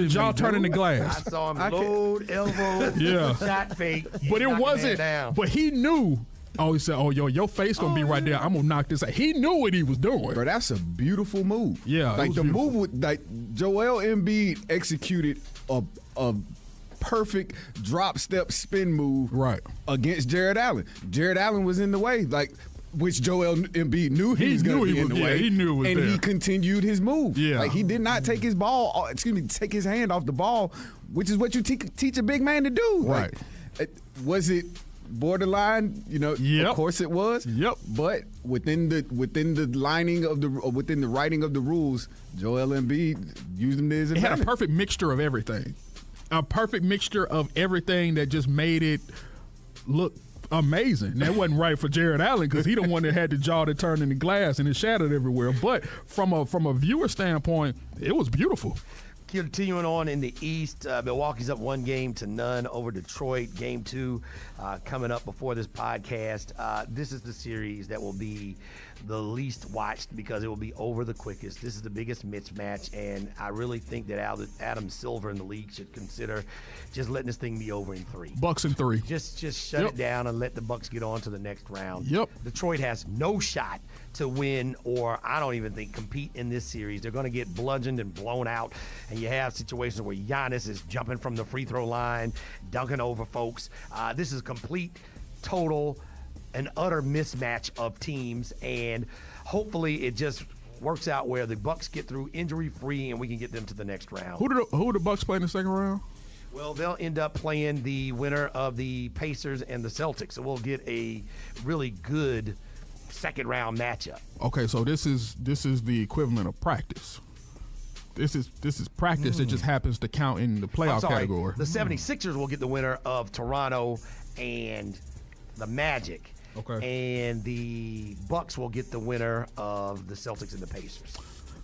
jaw turning to glass. I saw him load elbow, shot fake. But it wasn't. But he knew. Oh, he said, your face gonna be right there. I'm gonna knock this out. He knew what he was doing. Bro, that's a beautiful move. Yeah, like the beautiful move with Joel Embiid executed a perfect drop step spin move against Jarrett Allen. Jarrett Allen was in the way, which Joel Embiid knew he was going to be in the way. He knew it was and there. He continued his move. Yeah, he did not take his his hand off the ball, which is what you teach a big man to do. Right? Was it borderline? Yep. Of course it was. Yep. But within the writing of the rules, Joel Embiid used them to his advantage. It had a perfect mixture of everything. A perfect mixture of everything that just made it look amazing. That wasn't right for Jarrett Allen because he the one that had the jaw that turned into glass and it shattered everywhere. But from a viewer standpoint, it was beautiful. Continuing on in the East, Milwaukee's up 1-0 over Detroit. Game 2 coming up before this podcast. This is the series that will be the least watched because it will be over the quickest. This is the biggest mismatch, and I really think that Adam Silver in the league should consider just letting this thing be over in 3. Bucks in 3. Just shut it down and let the Bucks get on to the next round. Yep. Detroit has no shot to win, or I don't even think compete in this series. They're going to get bludgeoned and blown out, and you have situations where Giannis is jumping from the free throw line, dunking over folks. This is complete, total, an utter mismatch of teams, and hopefully it just works out where the Bucks get through injury-free and we can get them to the next round. Who do the Bucks play in the second round? Well, they'll end up playing the winner of the Pacers and the Celtics, so we'll get a really good second-round matchup. Okay, so this is the equivalent of practice. This is practice that just happens to count in the playoff category. The 76ers will get the winner of Toronto and the Magic. Okay. And the Bucks will get the winner of the Celtics and the Pacers.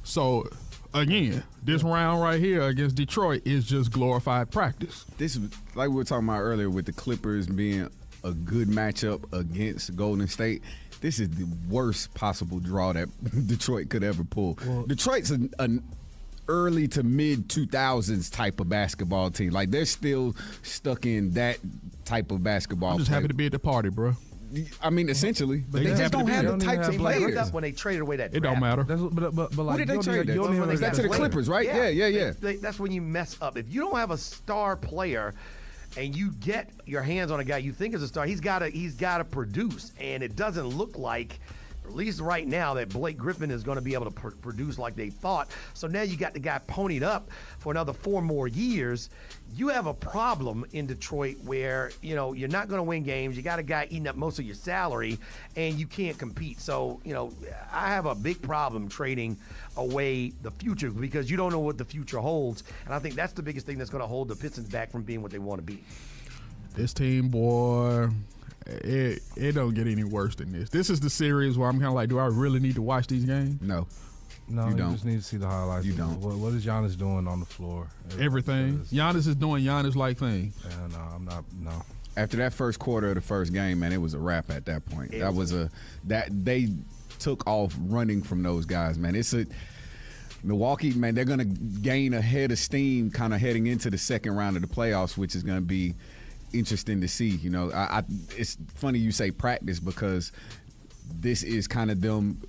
So, again, this round right here against Detroit is just glorified practice. This is like we were talking about earlier with the Clippers being a good matchup against Golden State. This is the worst possible draw that Detroit could ever pull. Well, Detroit's an early to mid 2000s type of basketball team. Like, they're still stuck in that type of basketball. I'm just happy to be at the party, bro. I mean, essentially, but they just don't have the types of players. Up when they traded away that draft. It don't matter. But like, who did they trade that? That's to the Clippers, right? Yeah. That's when you mess up. If you don't have a star player and you get your hands on a guy you think is a star, he's got to produce, and it doesn't look like, at least right now, that Blake Griffin is going to be able to produce like they thought. So now you got the guy ponied up for another 4 more years. You have a problem in Detroit where, you're not going to win games. You got a guy eating up most of your salary, and you can't compete. So, I have a big problem trading away the future because you don't know what the future holds. And I think that's the biggest thing that's going to hold the Pistons back from being what they want to be. This team, boy, it don't get any worse than this. This is the series where I'm kind of like, do I really need to watch these games? No, you just need to see the highlights. You don't. What is Giannis doing on the floor? Everything. Giannis is doing Giannis-like things. Yeah, no, I'm not. No. After that first quarter of the first game, man, it was a wrap at that point. They took off running from those guys, man. Milwaukee, man, they're gonna gain a head of steam kind of heading into the second round of the playoffs, which is gonna be interesting to see. It's funny you say practice because this is kind of them,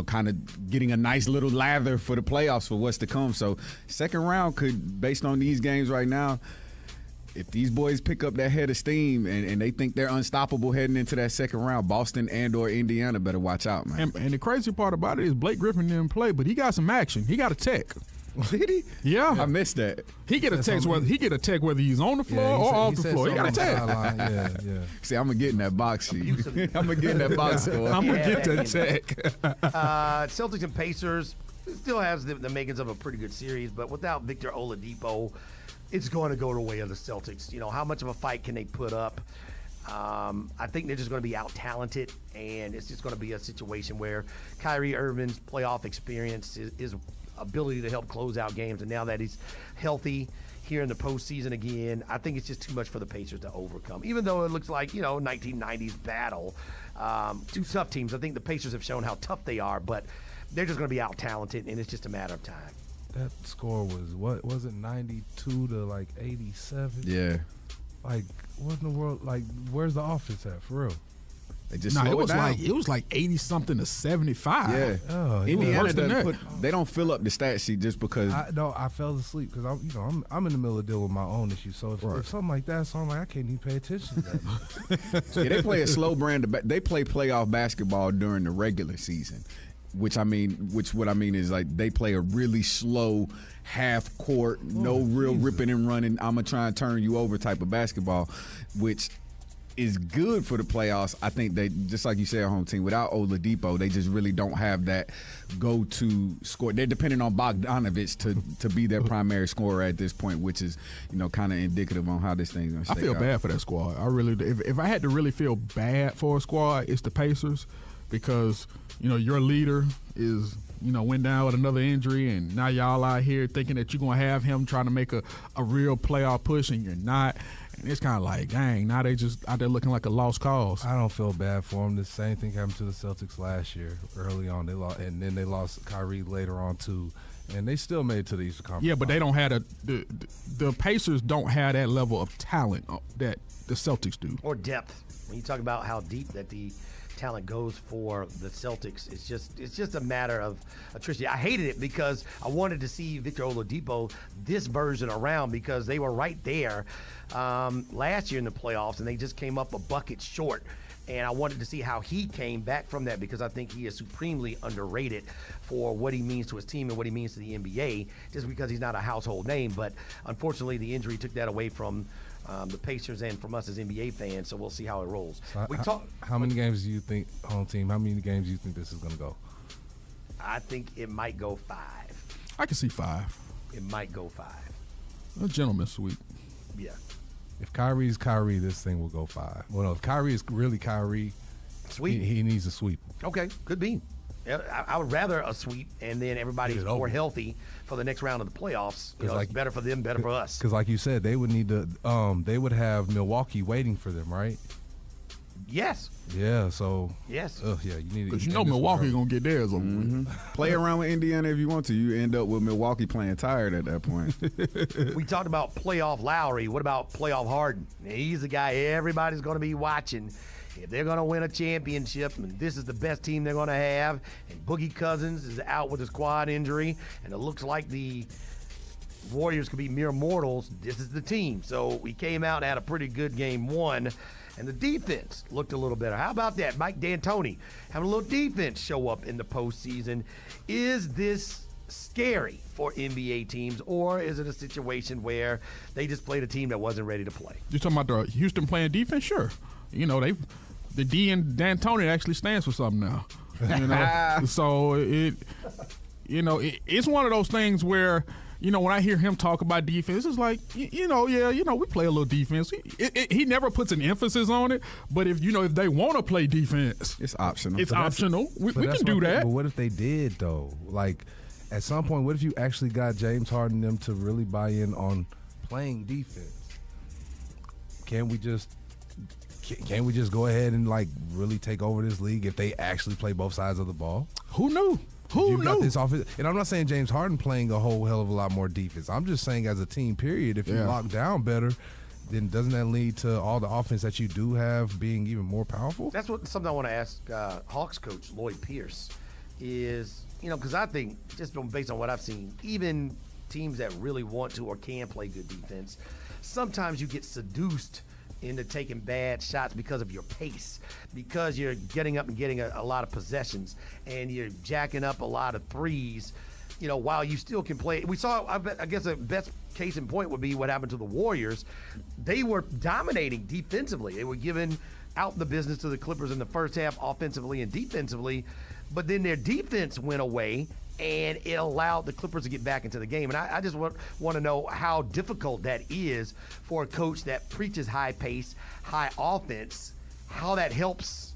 kind of getting a nice little lather for the playoffs for what's to come. So second round could, based on these games right now, if these boys pick up that head of steam and they think they're unstoppable heading into that second round, Boston and or Indiana better watch out, man. And the crazy part about it is Blake Griffin didn't play, but he got some action. He got a tech. Did he? Yeah, I missed that. He get a text whether he's on the floor or off the floor. He got a text. Yeah. See, I'm gonna get in that box sheet. I'm gonna get in that box score. I'm gonna get that tech. Celtics and Pacers still has the makings of a pretty good series, but without Victor Oladipo, it's going to go the way of the Celtics. How much of a fight can they put up? I think they're just going to be out-talented, and it's just going to be a situation where Kyrie Irving's playoff experience is ability to help close out games, and now that he's healthy here in the postseason again, I think it's just too much for the Pacers to overcome. Even though it looks like 1990s battle, 2 tough teams. I think the Pacers have shown how tough they are, but they're just going to be out talented, and it's just a matter of time. That score was what was it, 92 to 87? Yeah. Like, what in the world? Like, where's the offense at for real? They just it was like 80 something to 75. Yeah. Oh, Indiana they don't fill up the stat sheet just because. I fell asleep because I'm in the middle of dealing with my own issues. So if something like that, so I'm like, I can't even pay attention to that. Yeah, they play a slow brand. They play playoff basketball during the regular season, what I mean is like they play a really slow half court, no real ripping and running. I'm gonna try and turn you over type of basketball, which is good for the playoffs. I think they, just like you said, home team, without Oladipo, they just really don't have that go-to score. They're depending on Bogdanovich to be their primary scorer at this point, which is, kind of indicative on how this thing's going to stay I feel bad for that squad. I really do. If I had to really feel bad for a squad, it's the Pacers because, your leader is, went down with another injury, and now y'all out here thinking that you're going to have him trying to make a real playoff push, and you're not. And it's kind of like, dang, now they just out there looking like a lost cause. I don't feel bad for them. The same thing happened to the Celtics last year. Early on, they lost, and then they lost Kyrie later on too, and they still made it to the Eastern Conference. Yeah, but they don't have the Pacers don't have that level of talent that the Celtics do. Or depth. When you talk about how deep that the talent goes for the Celtics, it's just a matter of attrition. I hated it because I wanted to see Victor Oladipo this version around because they were right there last year in the playoffs and they just came up a bucket short. And I wanted to see how he came back from that because I think he is supremely underrated for what he means to his team and what he means to the NBA, just because he's not a household name. But unfortunately, the injury took that away from the Pacers and from us as NBA fans, so we'll see how it rolls. So how many games do you think, home team, how many games do you think this is going to go? I think it might go 5. I can see 5. It might go 5. A gentleman's sweep. Yeah. If Kyrie's Kyrie, this thing will go 5. Well, no, if Kyrie is really Kyrie, Sweep. he needs a sweep. Okay, could be. I would rather a sweep and then everybody's more healthy for the next round of the playoffs. It's better for them, better for us. Because like you said, they would need to. They would have Milwaukee waiting for them, right? Yes. Yeah. So. Yes. Yeah. You need. Because Milwaukee gonna get theirs over with. Play around with Indiana if you want to. You end up with Milwaukee playing tired at that point. We talked about playoff Lowry. What about playoff Harden? He's the guy everybody's going to be watching. If they're going to win a championship, and this is the best team they're going to have, and Boogie Cousins is out with his quad injury, and it looks like the Warriors could be mere mortals, this is the team. So we came out and had a pretty good game 1, and the defense looked a little better. How about that? Mike D'Antoni having a little defense show up in the postseason. Is this scary for NBA teams, or is it a situation where they just played a team that wasn't ready to play? You're talking about the Houston playing defense? Sure. The D in D'Antoni actually stands for something now. So it's one of those things where, when I hear him talk about defense, it's like, we play a little defense. He never puts an emphasis on it, but if they want to play defense, it's optional. It's optional. We can do that. But what if they did though? Like at some point, what if you actually got James Harden them to really buy in on playing defense? Can we just go ahead and really take over this league if they actually play both sides of the ball? Who knew? Who knew? Got this offense, and I'm not saying James Harden playing a whole hell of a lot more defense. I'm just saying as a team, period, if you lock down better, then doesn't that lead to all the offense that you do have being even more powerful? That's something I want to ask Hawks coach Lloyd Pierce is, because I think just based on what I've seen, even teams that really want to or can play good defense, sometimes you get seduced into taking bad shots because of your pace, because you're getting up and getting a lot of possessions and you're jacking up a lot of threes, while you still can play. We saw, I guess the best case in point would be what happened to the Warriors. They were dominating defensively. They were giving out the business to the Clippers in the first half offensively and defensively, but then their defense went away and it allowed the Clippers to get back into the game. And I just want to know how difficult that is for a coach that preaches high pace, high offense, how that helps,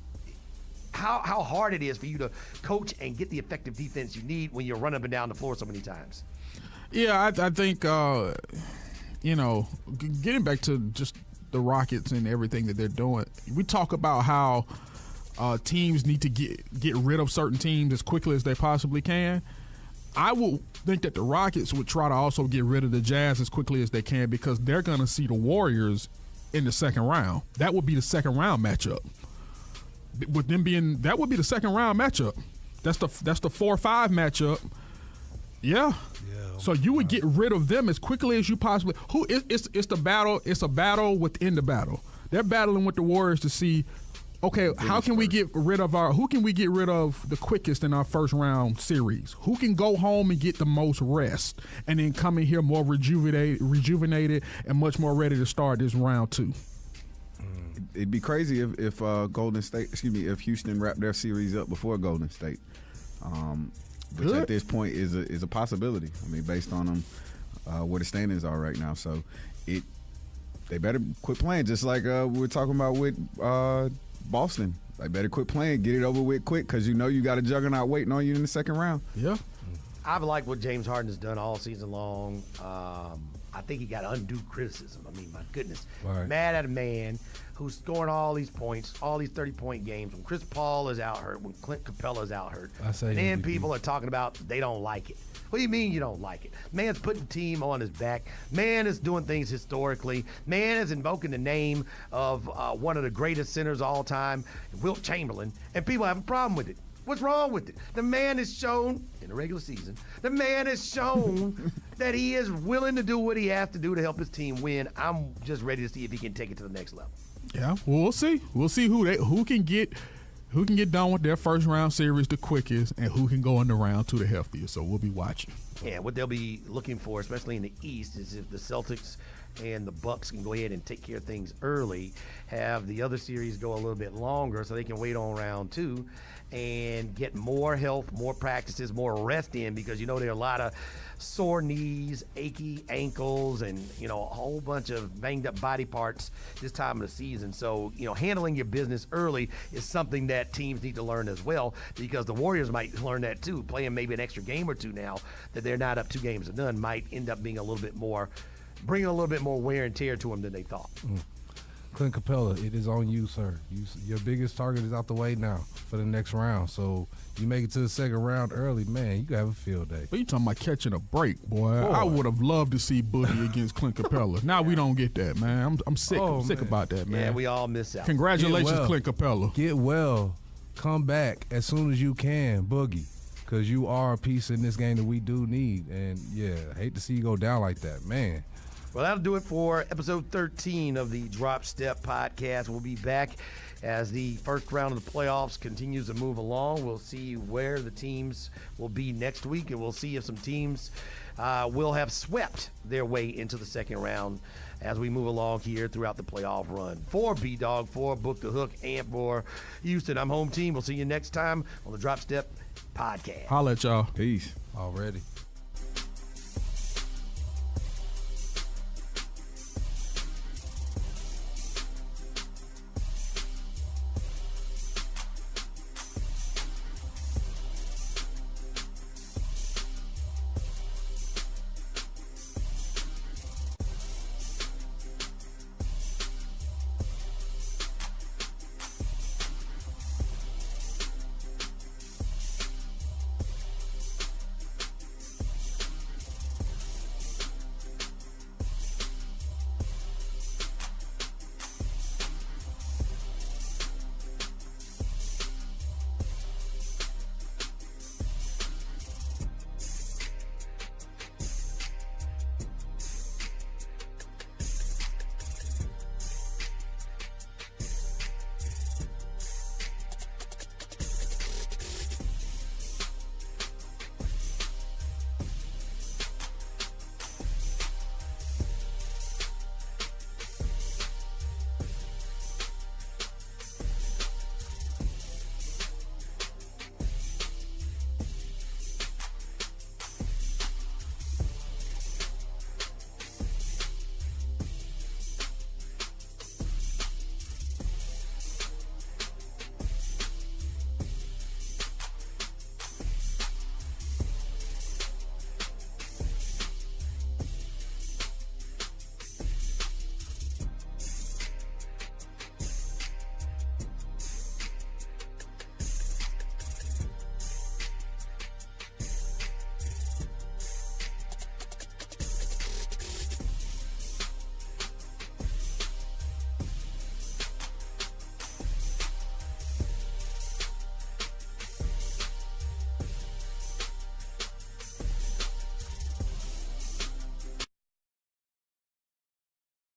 how hard it is for you to coach and get the effective defense you need when you're running up and down the floor so many times. Yeah, I think, getting back to just the Rockets and everything that they're doing, we talk about how teams need to get rid of certain teams as quickly as they possibly can. I would think that the Rockets would try to also get rid of the Jazz as quickly as they can because they're going to see the Warriors in the second round. That would be the second round matchup. With them that would be the second round matchup. That's the 4-5 matchup. Yeah. So you would get rid of them as quickly as you possibly. It's the battle. It's a battle within the battle. They're battling with the Warriors to see, okay, who can we get rid of the quickest in our first round series? Who can go home and get the most rest and then come in here more rejuvenated and much more ready to start this round 2? It'd be crazy if Houston wrapped their series up before Golden State, which at this point is a possibility. I mean, based on them where the standings are right now. So they better quit playing, just like we were talking about with Boston. They better quit playing, get it over with quick, because you got a juggernaut waiting on you in the second round. Yeah. I've liked what James Harden has done all season long. I think he got undue criticism. I mean, my goodness. Right. Mad at a man who's scoring all these points, all these 30-point games, when Chris Paul is out hurt, when Clint Capella is out hurt. I say and then MVP. people are talking about they don't like it. What do you mean you don't like it? Man's putting the team on his back. Man is doing things historically. Man is invoking the name of one of the greatest centers of all time, Wilt Chamberlain, and people have a problem with it. What's wrong with it? The man has shown, in the regular season, the man has shown that he is willing to do what he has to do to help his team win. I'm just ready to see if he can take it to the next level. Yeah, well, we'll see. We'll see who can get done with their first round series the quickest and who can go in the round two the healthiest. So we'll be watching. Yeah, what they'll be looking for, especially in the East, is if the Celtics and the Bucks can go ahead and take care of things early, have the other series go a little bit longer so they can wait on round two and get more health, more practices, more rest in, because there are a lot of sore knees, achy ankles, and a whole bunch of banged up body parts this time of the season. So handling your business early is something that teams need to learn as well, because the Warriors might learn that too. Playing maybe an extra game or two now that they're not up 2 games to none might end up being bringing a little bit more wear and tear to them than they thought. Clint Capella, it is on you, sir. Your biggest target is out the way now for the next round. So you make it to the second round early, man, you can have a field day. But you talking about catching a break, boy. I would have loved to see Boogie against Clint Capella. Now we don't get that, man. I'm sick. I'm sick about that, man. Yeah, we all miss out. Congratulations, Clint Capella. Get well. Come back as soon as you can, Boogie, because you are a piece in this game that we do need. And, yeah, I hate to see you go down like that, man. Well, that'll do it for episode 13 of the Drop Step Podcast. We'll be back as the first round of the playoffs continues to move along. We'll see where the teams will be next week, and we'll see if some teams will have swept their way into the second round as we move along here throughout the playoff run. For B-Dog, for Book the Hook, and for Houston, I'm Home Team. We'll see you next time on the Drop Step Podcast. Holla at y'all. Peace. Already.